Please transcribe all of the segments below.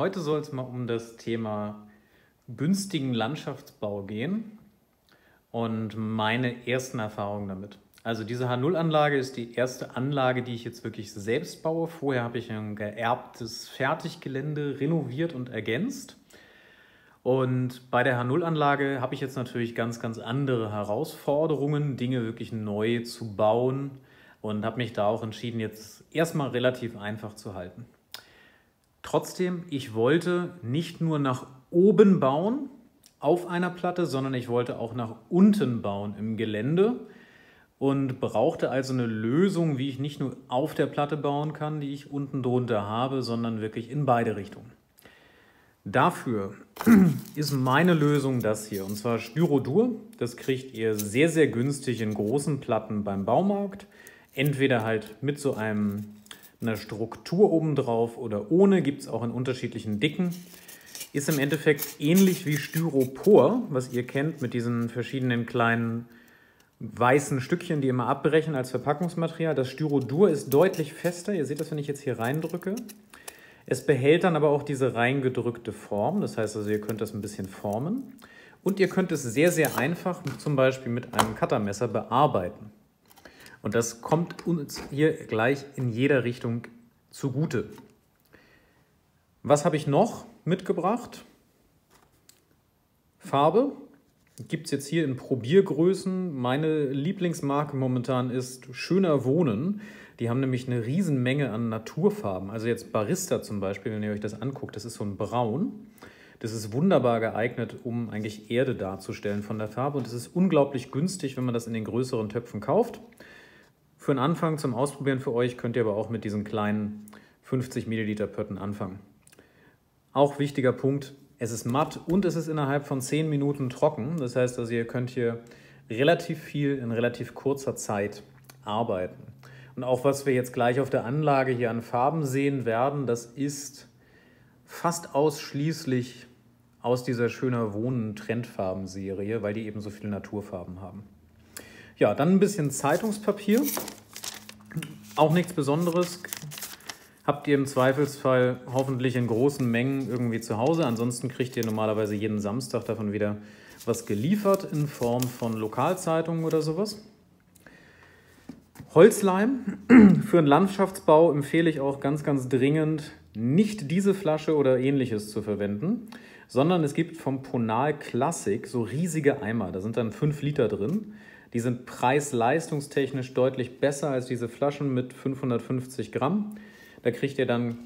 Heute soll es mal um das Thema günstigen Landschaftsbau gehen und meine ersten Erfahrungen damit. Also diese H0-Anlage ist die erste Anlage, die ich jetzt wirklich selbst baue. Vorher habe ich ein geerbtes Fertiggelände renoviert und ergänzt. Und bei der H0-Anlage habe ich jetzt natürlich ganz andere Herausforderungen, Dinge wirklich neu zu bauen und habe mich da auch entschieden, jetzt erstmal relativ einfach zu halten. Trotzdem, ich wollte nicht nur nach oben bauen auf einer Platte, sondern ich wollte auch nach unten bauen im Gelände und brauchte also eine Lösung, wie ich nicht nur auf der Platte bauen kann, die ich unten drunter habe, sondern wirklich in beide Richtungen. Dafür ist meine Lösung das hier, und zwar Styrodur. Das kriegt ihr sehr günstig in großen Platten beim Baumarkt. Entweder halt mit so einer Struktur obendrauf oder ohne, gibt es auch in unterschiedlichen Dicken. Ist im Endeffekt ähnlich wie Styropor, was ihr kennt mit diesen verschiedenen kleinen weißen Stückchen, die immer abbrechen als Verpackungsmaterial. Das Styrodur ist deutlich fester. Ihr seht das, wenn ich jetzt hier reindrücke. Es behält dann aber auch diese reingedrückte Form. Das heißt also, ihr könnt das ein bisschen formen. Und ihr könnt es sehr einfach zum Beispiel mit einem Cuttermesser bearbeiten. Und das kommt uns hier gleich in jeder Richtung zugute. Was habe ich noch mitgebracht? Farbe. Gibt es jetzt hier in Probiergrößen. Meine Lieblingsmarke momentan ist Schöner Wohnen. Die haben nämlich eine Riesenmenge an Naturfarben. Also jetzt Barista zum Beispiel, wenn ihr euch das anguckt, das ist so ein Braun. Das ist wunderbar geeignet, um eigentlich Erde darzustellen von der Farbe. Und es ist unglaublich günstig, wenn man das in den größeren Töpfen kauft. Für einen Anfang zum Ausprobieren für euch könnt ihr aber auch mit diesen kleinen 50 Milliliter Pötten anfangen. Auch wichtiger Punkt, es ist matt und es ist innerhalb von 10 Minuten trocken. Das heißt also, ihr könnt hier relativ viel in relativ kurzer Zeit arbeiten. Und auch was wir jetzt gleich auf der Anlage hier an Farben sehen werden, das ist fast ausschließlich aus dieser Schöner Wohnen Trendfarben-Serie, weil die eben so viele Naturfarben haben. Ja, dann ein bisschen Zeitungspapier. Auch nichts Besonderes. Habt ihr im Zweifelsfall hoffentlich in großen Mengen irgendwie zu Hause. Ansonsten kriegt ihr normalerweise jeden Samstag davon wieder was geliefert in Form von Lokalzeitungen oder sowas. Holzleim. Für einen Landschaftsbau empfehle ich auch ganz dringend, nicht diese Flasche oder ähnliches zu verwenden, sondern es gibt vom Ponal Classic so riesige Eimer. Da sind dann 5 Liter drin. Die sind preis-leistungstechnisch deutlich besser als diese Flaschen mit 550 Gramm. Da kriegt ihr dann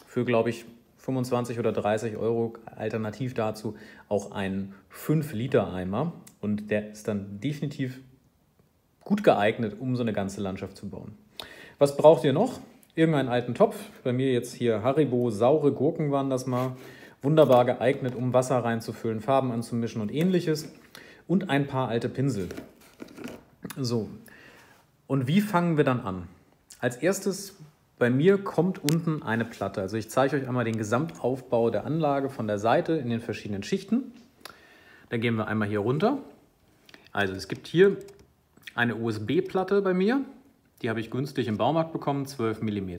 für, glaube ich, 25 oder 30 Euro alternativ dazu auch einen 5-Liter-Eimer. Und der ist dann definitiv gut geeignet, um so eine ganze Landschaft zu bauen. Was braucht ihr noch? Irgendeinen alten Topf. Bei mir jetzt hier Haribo saure Gurken waren das mal. Wunderbar geeignet, um Wasser reinzufüllen, Farben anzumischen und ähnliches. Und ein paar alte Pinsel. So, und wie fangen wir dann an? Als erstes, bei mir kommt unten eine Platte. Also ich zeige euch einmal den Gesamtaufbau der Anlage von der Seite in den verschiedenen Schichten. Dann gehen wir einmal hier runter. Also es gibt hier eine USB-Platte bei mir. Die habe ich günstig im Baumarkt bekommen, 12 mm.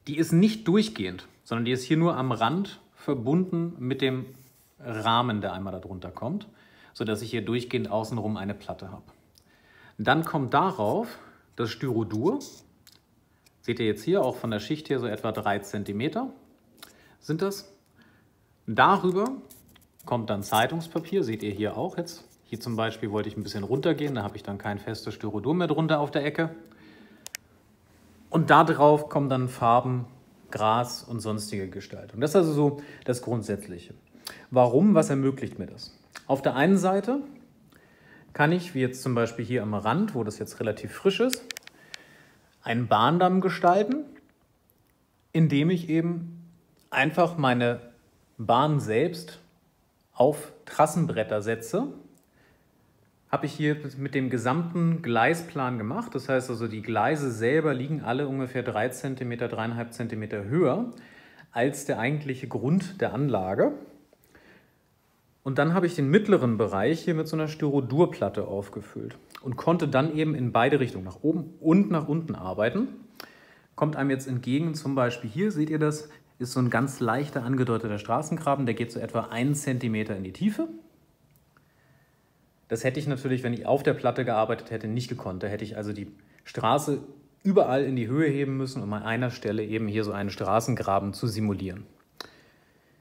Die ist nicht durchgehend, sondern die ist hier nur am Rand verbunden mit dem Rahmen, der einmal darunter kommt, sodass ich hier durchgehend außenrum eine Platte habe. Dann kommt darauf das Styrodur. Seht ihr jetzt hier auch von der Schicht her so etwa 3 cm sind das. Darüber kommt dann Zeitungspapier, seht ihr hier auch jetzt. Hier zum Beispiel wollte ich ein bisschen runtergehen, da habe ich dann kein festes Styrodur mehr drunter auf der Ecke. Und da drauf kommen dann Farben, Gras und sonstige Gestaltung. Das ist also so das Grundsätzliche. Warum? Was ermöglicht mir das? Auf der einen Seite kann ich, wie jetzt zum Beispiel hier am Rand, wo das jetzt relativ frisch ist, einen Bahndamm gestalten, indem ich eben einfach meine Bahn selbst auf Trassenbretter setze. Habe ich hier mit dem gesamten Gleisplan gemacht. Das heißt also, die Gleise selber liegen alle ungefähr 3 cm, 3,5 cm höher als der eigentliche Grund der Anlage. Und dann habe ich den mittleren Bereich hier mit so einer Styrodurplatte aufgefüllt und konnte dann eben in beide Richtungen, nach oben und nach unten arbeiten. Kommt einem jetzt entgegen, zum Beispiel hier, seht ihr das, ist so ein ganz leichter angedeuteter Straßengraben, der geht so etwa 1 Zentimeter in die Tiefe. Das hätte ich natürlich, wenn ich auf der Platte gearbeitet hätte, nicht gekonnt. Da hätte ich also die Straße überall in die Höhe heben müssen, um an einer Stelle eben hier so einen Straßengraben zu simulieren.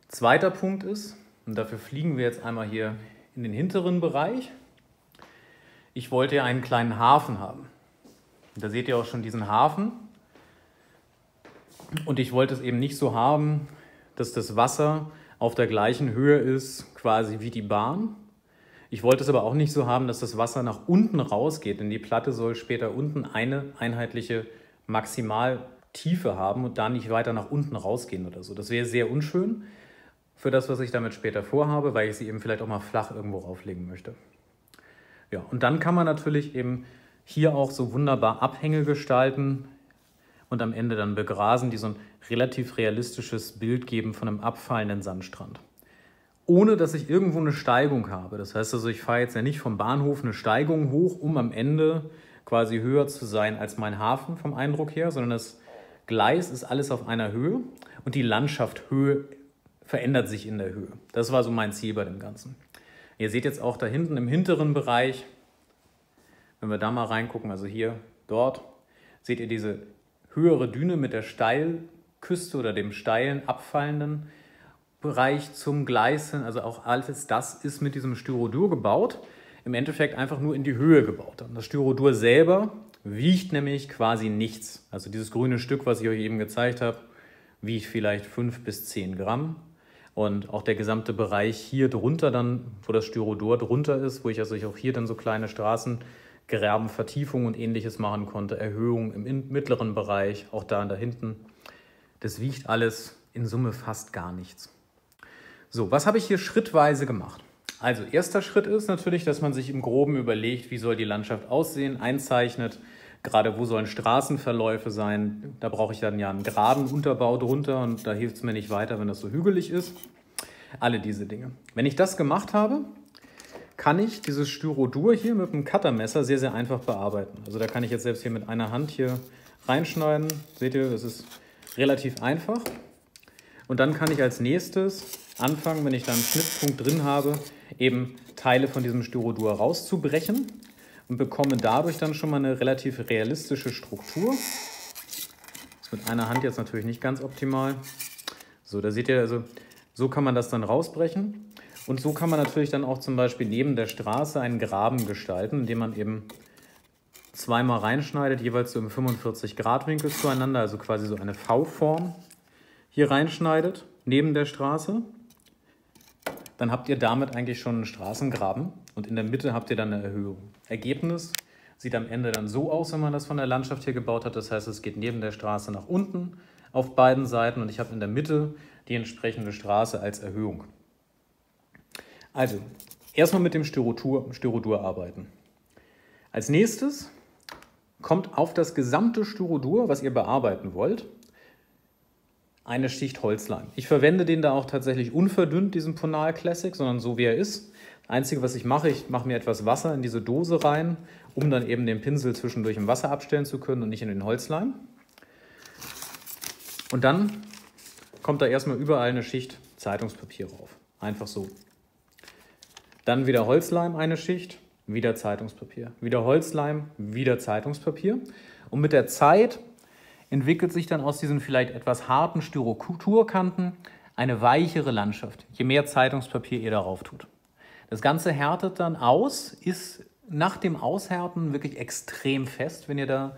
Zweiter Punkt ist, und dafür fliegen wir jetzt einmal hier in den hinteren Bereich, ich wollte ja einen kleinen Hafen haben. Da seht ihr auch schon diesen Hafen. Und ich wollte es eben nicht so haben, dass das Wasser auf der gleichen Höhe ist, quasi wie die Bahn. Ich wollte es aber auch nicht so haben, dass das Wasser nach unten rausgeht, denn die Platte soll später unten eine einheitliche Maximaltiefe haben und da nicht weiter nach unten rausgehen oder so. Das wäre sehr unschön für das, was ich damit später vorhabe, weil ich sie eben vielleicht auch mal flach irgendwo rauflegen möchte. Ja, und dann kann man natürlich eben hier auch so wunderbar Abhänge gestalten und am Ende dann begrasen, die so ein relativ realistisches Bild geben von einem abfallenden Sandstrand. Ohne dass ich irgendwo eine Steigung habe. Das heißt also, ich fahre jetzt ja nicht vom Bahnhof eine Steigung hoch, um am Ende quasi höher zu sein als mein Hafen vom Eindruck her, sondern das Gleis ist alles auf einer Höhe und die Landschaft verändert sich in der Höhe. Das war so mein Ziel bei dem Ganzen. Ihr seht jetzt auch da hinten im hinteren Bereich, wenn wir da mal reingucken, also hier, dort, seht ihr diese höhere Düne mit der Steilküste oder dem steilen, abfallenden Bereich zum Gleis hin. Also auch alles das ist mit diesem Styrodur gebaut, im Endeffekt einfach nur in die Höhe gebaut. Und das Styrodur selber wiegt nämlich quasi nichts. Also dieses grüne Stück, was ich euch eben gezeigt habe, wiegt vielleicht 5 bis 10 Gramm. Und auch der gesamte Bereich hier drunter dann, wo das Styrodur drunter ist, wo ich also auch hier dann so kleine Straßengräben, Vertiefungen und ähnliches machen konnte, Erhöhungen im mittleren Bereich, auch da hinten. Das wiegt alles in Summe fast gar nichts. So, was habe ich hier schrittweise gemacht? Also, erster Schritt ist natürlich, dass man sich im Groben überlegt, wie soll die Landschaft aussehen, einzeichnet, gerade wo sollen Straßenverläufe sein. Da brauche ich dann ja einen geraden Unterbau drunter und da hilft es mir nicht weiter, wenn das so hügelig ist. Alle diese Dinge. Wenn ich das gemacht habe, kann ich dieses Styrodur hier mit einem Cuttermesser sehr, sehr einfach bearbeiten. Also da kann ich jetzt selbst hier mit einer Hand hier reinschneiden. Seht ihr, das ist relativ einfach. Und dann kann ich als nächstes anfangen, wenn ich da einen Schnittpunkt drin habe, eben Teile von diesem Styrodur rauszubrechen und bekomme dadurch dann schon mal eine relativ realistische Struktur. Das ist mit einer Hand jetzt natürlich nicht ganz optimal. So, da seht ihr, also so kann man das dann rausbrechen. Und so kann man natürlich dann auch zum Beispiel neben der Straße einen Graben gestalten, indem man eben zweimal reinschneidet, jeweils so im 45-Grad-Winkel zueinander, also quasi so eine V-Form hier reinschneidet, neben der Straße. Dann habt ihr damit eigentlich schon einen Straßengraben und in der Mitte habt ihr dann eine Erhöhung. Ergebnis sieht am Ende dann so aus, wenn man das von der Landschaft hier gebaut hat. Das heißt, es geht neben der Straße nach unten auf beiden Seiten und ich habe in der Mitte die entsprechende Straße als Erhöhung. Also, erstmal mit dem Styrodur arbeiten. Als nächstes kommt auf das gesamte Styrodur, was ihr bearbeiten wollt, eine Schicht Holzleim. Ich verwende den da auch tatsächlich unverdünnt, diesen Ponal Classic, sondern so wie er ist. Das Einzige, was ich mache mir etwas Wasser in diese Dose rein, um dann eben den Pinsel zwischendurch im Wasser abstellen zu können und nicht in den Holzleim. Und dann kommt da erstmal überall eine Schicht Zeitungspapier rauf. Einfach so. Dann wieder Holzleim eine Schicht, wieder Zeitungspapier. Wieder Holzleim, wieder Zeitungspapier. Und mit der Zeit entwickelt sich dann aus diesen vielleicht etwas harten Styroturkanten eine weichere Landschaft, je mehr Zeitungspapier ihr darauf tut. Das Ganze härtet dann aus, ist nach dem Aushärten wirklich extrem fest, wenn ihr da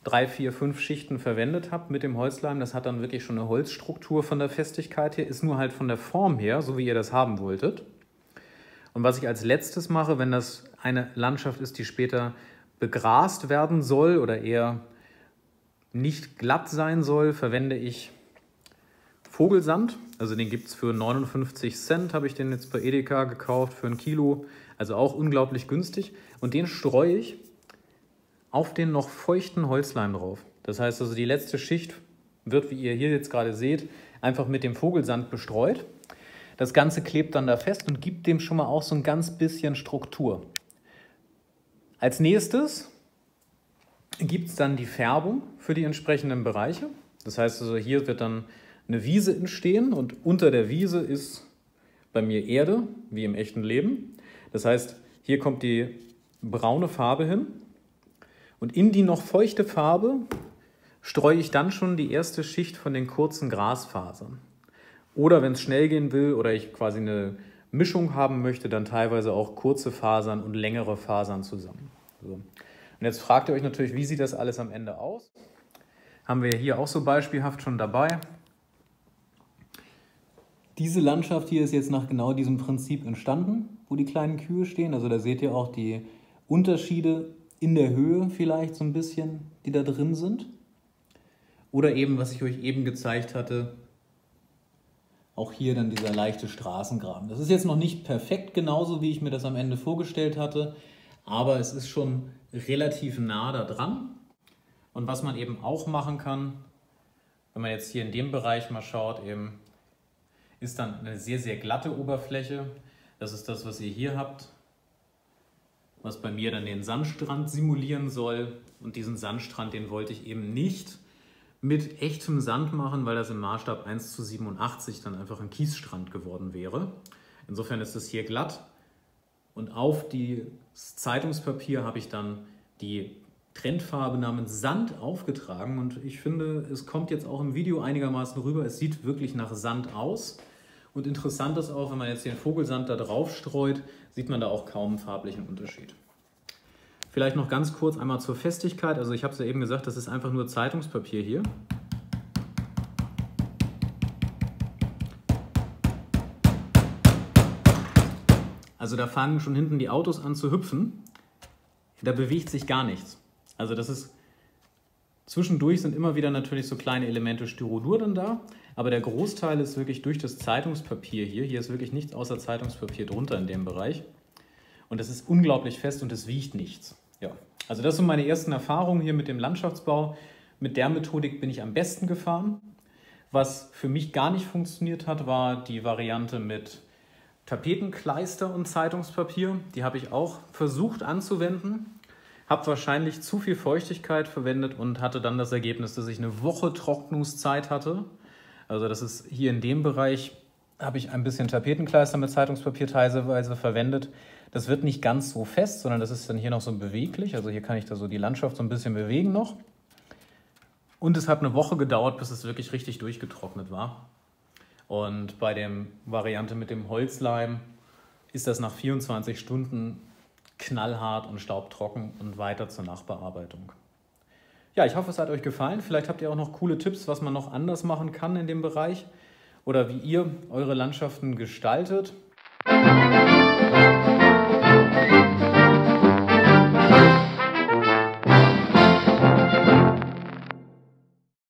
3, 4, 5 Schichten verwendet habt mit dem Holzleim. Das hat dann wirklich schon eine Holzstruktur von der Festigkeit her, ist nur halt von der Form her, so wie ihr das haben wolltet. Und was ich als letztes mache, wenn das eine Landschaft ist, die später begrast werden soll oder eher nicht glatt sein soll, verwende ich Vogelsand. Also den gibt es für 59 Cent, habe ich den jetzt bei Edeka gekauft, für 1 Kilo. Also auch unglaublich günstig. Und den streue ich auf den noch feuchten Holzleim drauf. Das heißt also, die letzte Schicht wird, wie ihr hier jetzt gerade seht, einfach mit dem Vogelsand bestreut. Das Ganze klebt dann da fest und gibt dem schon mal auch so ein ganz bisschen Struktur. Als nächstes gibt es dann die Färbung für die entsprechenden Bereiche. Das heißt also, hier wird dann eine Wiese entstehen und unter der Wiese ist bei mir Erde, wie im echten Leben. Das heißt, hier kommt die braune Farbe hin und in die noch feuchte Farbe streue ich dann schon die erste Schicht von den kurzen Grasfasern. Oder wenn es schnell gehen will oder ich quasi eine Mischung haben möchte, dann teilweise auch kurze Fasern und längere Fasern zusammen. So. Und jetzt fragt ihr euch natürlich, wie sieht das alles am Ende aus? Haben wir hier auch so beispielhaft schon dabei. Diese Landschaft hier ist jetzt nach genau diesem Prinzip entstanden, wo die kleinen Kühe stehen. Also da seht ihr auch die Unterschiede in der Höhe vielleicht so ein bisschen, die da drin sind. Oder eben, was ich euch eben gezeigt hatte, auch hier dann dieser leichte Straßengraben. Das ist jetzt noch nicht perfekt genauso, wie ich mir das am Ende vorgestellt hatte, aber es ist schon relativ nah da dran. Und was man eben auch machen kann, wenn man jetzt hier in dem Bereich mal schaut, eben ist dann eine sehr, sehr glatte Oberfläche. Das ist das, was ihr hier habt, was bei mir dann den Sandstrand simulieren soll. Und diesen Sandstrand, den wollte ich eben nicht mit echtem Sand machen, weil das im Maßstab 1:87 dann einfach ein Kiesstrand geworden wäre. Insofern ist es hier glatt. Und auf das Zeitungspapier habe ich dann die Trendfarbe namens Sand aufgetragen. Und ich finde, es kommt jetzt auch im Video einigermaßen rüber. Es sieht wirklich nach Sand aus. Und interessant ist auch, wenn man jetzt den Vogelsand da drauf streut, sieht man da auch kaum einen farblichen Unterschied. Vielleicht noch ganz kurz einmal zur Festigkeit. Also ich habe es ja eben gesagt, das ist einfach nur Zeitungspapier hier. Also da fangen schon hinten die Autos an zu hüpfen. Da bewegt sich gar nichts. Also das ist, zwischendurch sind immer wieder natürlich so kleine Elemente Styrodur dann da. Aber der Großteil ist wirklich durch das Zeitungspapier hier. Hier ist wirklich nichts außer Zeitungspapier drunter in dem Bereich. Und es ist unglaublich fest und es wiegt nichts. Ja, also das sind meine ersten Erfahrungen hier mit dem Landschaftsbau. Mit der Methodik bin ich am besten gefahren. Was für mich gar nicht funktioniert hat, war die Variante mit Tapetenkleister und Zeitungspapier. Die habe ich auch versucht anzuwenden. Habe wahrscheinlich zu viel Feuchtigkeit verwendet und hatte dann das Ergebnis, dass ich eine Woche Trocknungszeit hatte. Also das ist hier in dem Bereich, habe ich ein bisschen Tapetenkleister mit Zeitungspapier teilweise verwendet. Das wird nicht ganz so fest, sondern das ist dann hier noch so beweglich. Also hier kann ich da so die Landschaft so ein bisschen bewegen noch. Und es hat eine Woche gedauert, bis es wirklich richtig durchgetrocknet war. Und bei der Variante mit dem Holzleim ist das nach 24 Stunden knallhart und staubtrocken und weiter zur Nachbearbeitung. Ja, ich hoffe, es hat euch gefallen. Vielleicht habt ihr auch noch coole Tipps, was man noch anders machen kann in dem Bereich oder wie ihr eure Landschaften gestaltet.